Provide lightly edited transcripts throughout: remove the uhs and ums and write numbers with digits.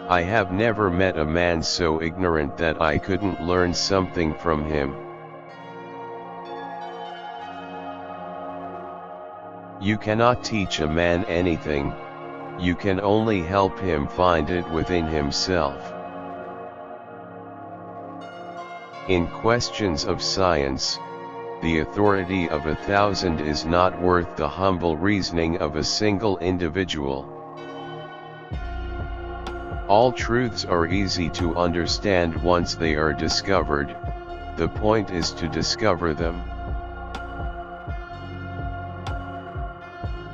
I have never met a man so ignorant that I couldn't learn something from him. You cannot teach a man anything, you can only help him find it within himself. In questions of science, the authority of 1,000 is not worth the humble reasoning of a single individual. All truths are easy to understand once they are discovered, the point is to discover them.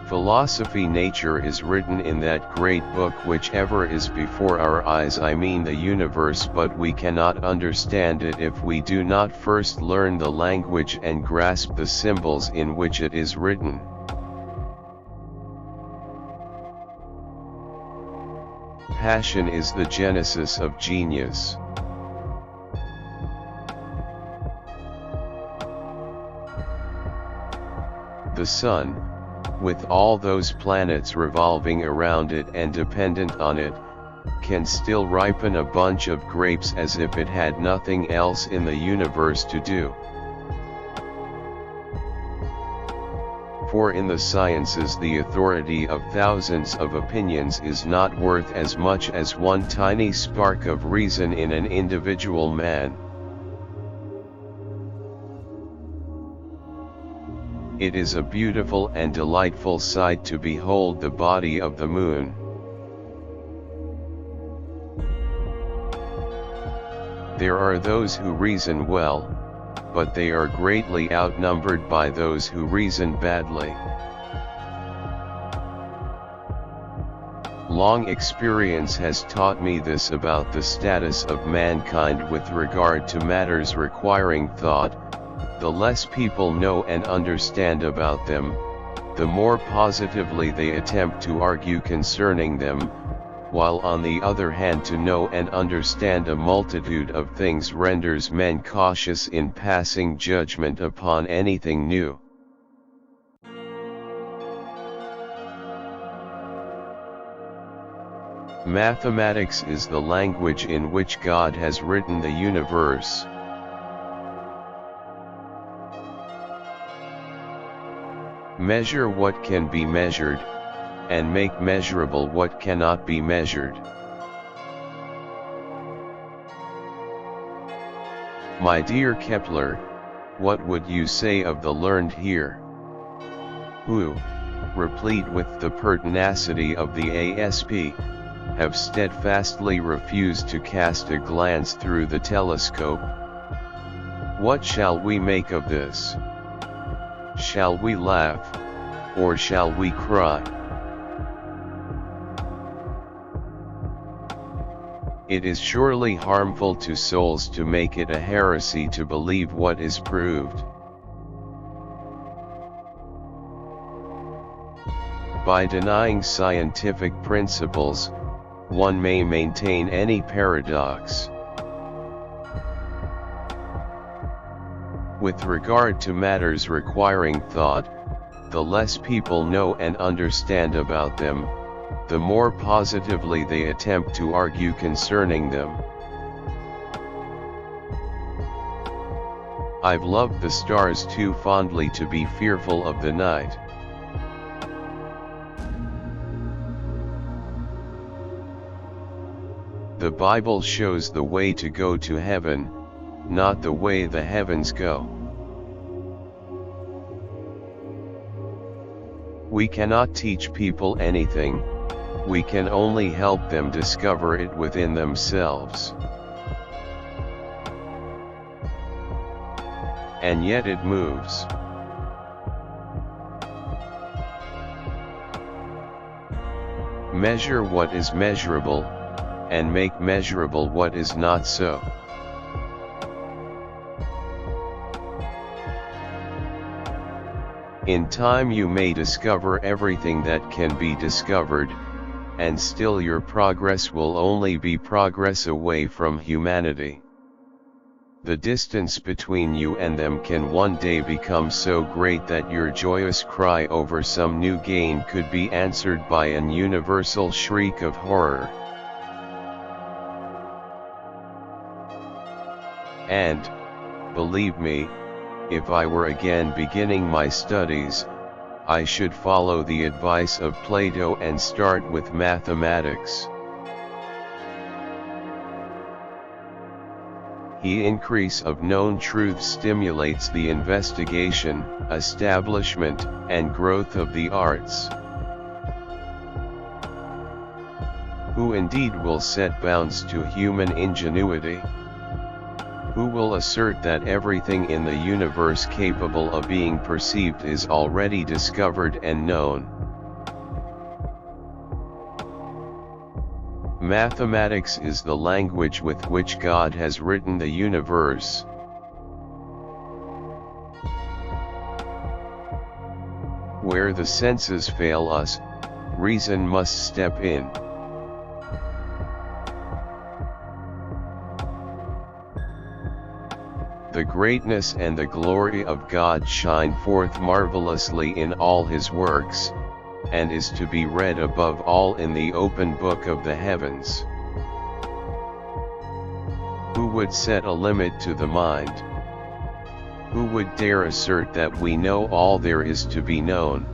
Philosophy Nature is written in that great book whichever is before our eyes, I mean the universe, but we cannot understand it if we do not first learn the language and grasp the symbols in which it is written. Passion is the genesis of genius. The sun, with all those planets revolving around it and dependent on it, can still ripen a bunch of grapes as if it had nothing else in the universe to do. For in the sciences the authority of thousands of opinions is not worth as much as one tiny spark of reason in an individual man. It is a beautiful and delightful sight to behold the body of the moon. There are those who reason well, but they are greatly outnumbered by those who reason badly. Long experience has taught me this about the status of mankind with regard to matters requiring thought: the less people know and understand about them, the more positively they attempt to argue concerning them, while on the other hand to know and understand a multitude of things renders men cautious in passing judgment upon anything new. Mathematics is the language in which God has written the universe. Measure what can be measured, and make measurable what cannot be measured. My dear Kepler, what would you say of the learned here, who, replete with the pertinacity of the ASP, have steadfastly refused to cast a glance through the telescope? What shall we make of this? Shall we laugh, or shall we cry? It is surely harmful to souls to make it a heresy to believe what is proved. By denying scientific principles, one may maintain any paradox. With regard to matters requiring thought, the less people know and understand about them, the more positively they attempt to argue concerning them. I've loved the stars too fondly to be fearful of the night. The Bible shows the way to go to heaven, not the way the heavens go. We cannot teach people anything, we can only help them discover it within themselves. And yet it moves. Measure what is measurable, and make measurable what is not so. In time you may discover everything that can be discovered, and still your progress will only be progress away from humanity. The distance between you and them can one day become so great that your joyous cry over some new gain could be answered by an universal shriek of horror. and, believe me, if I were again beginning my studies, I should follow the advice of Plato and start with mathematics. The increase of known truth stimulates the investigation, establishment, and growth of the arts. Who indeed will set bounds to human ingenuity? Who will assert that everything in the universe capable of being perceived is already discovered and known? Mathematics is the language with which God has written the universe. Where the senses fail us, reason must step in. The greatness and the glory of God shine forth marvelously in all his works, and is to be read above all in the open book of the heavens. Who would set a limit to the mind? Who would dare assert that we know all there is to be known?